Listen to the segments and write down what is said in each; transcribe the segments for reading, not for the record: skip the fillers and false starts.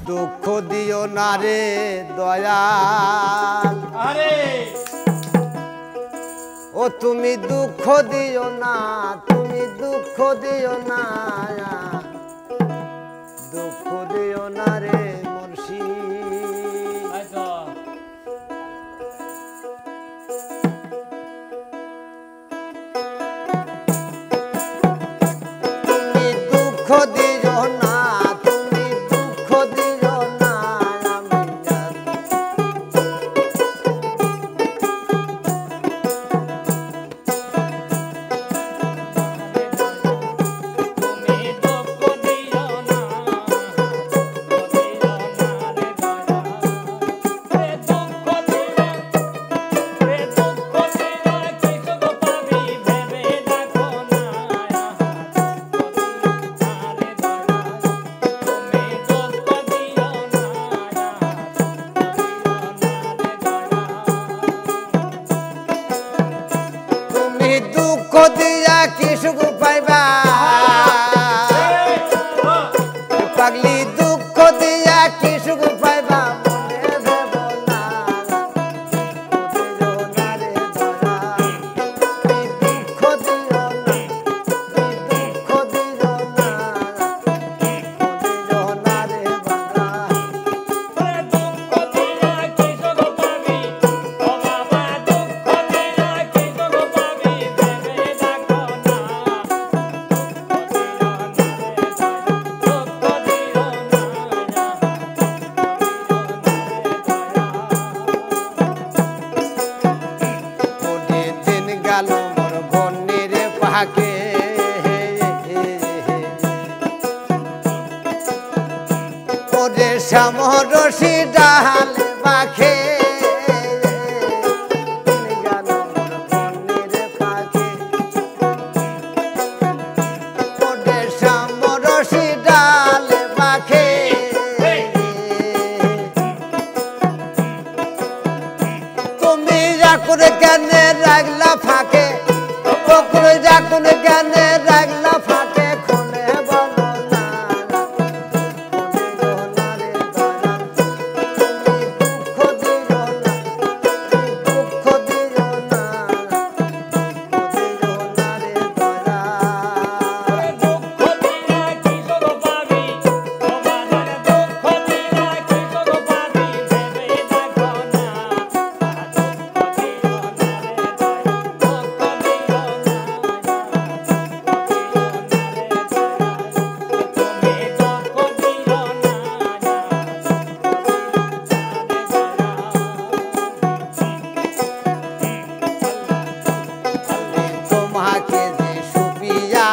দুঃখ দিও না রে দয়াল, আরে ও তুমি দুঃখ দিও না, তুমি দুঃখ দিও না, দুঃখ দিও না রে মুর্শিদ। আচ্ছা তুমি দুঃখ দিও না, তুমি দুঃখ দিও না, আমি জানি। তুমি দুঃখ দিও না, দুঃখ দিও না রে দয়া। রে দুঃখ দিলে, রে দুঃখ দিলে কি সুখ পাবি ভেবে দেখো না। দুঃখ দিও না রে দয়া। তুমি দুঃখ দিও না, তুমি দুঃখ দিয়া কি সুখ পাইবা, পাগলি দুঃখ দিয়া কি সুখ পাইবা, মনে ভেবো না, দিও না রে দয়া। তুমি দুঃখ দিও না, তুমি দুঃখ দিও না, দিও না রে বাবা। রে দুঃখ দিলে কি সুখ পাবি, ও বাবা দুঃখ দিলে কি সুখ পাবি ভেবে দেখো না। দুঃখ দিও না ওরে দিন গেল মোর বনের পাকে, ওরে সমরসি ডাল মাখে, দিন গেল মোর বনের পাকে, ওরে সমরসি ডাল মাখে। তুমি রাখুন কেনে রাগলা ফাঁকে, বকুল রাখুন কেনে রাগলা ফাঁকে, খুলে বলো না, দিও না রে দয়াল। তুমি দুঃখ দিও না, দুঃখ দিও না, দিও না রে দয়াল। দুঃখ দিলে কি সুখ পাবি, ও বাবা দুঃখ দিলে কি সুখ পাবি ভেবে দেখো না। দুঃখ দিও না রে দয়া, দুঃখ দিও না, তুমি দুঃখ দিও না। তোমাকে যে সুপিয়া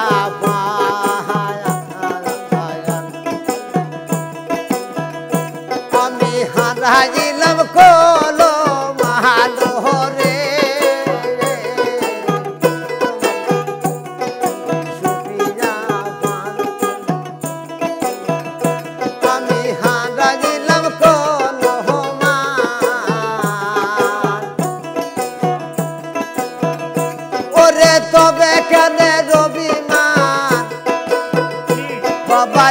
আমি হারাইলাম কলো মালো রে, সুপিয়া আমি হারাইলাম কলো ওরে তবে কেন রবিমান বাবা।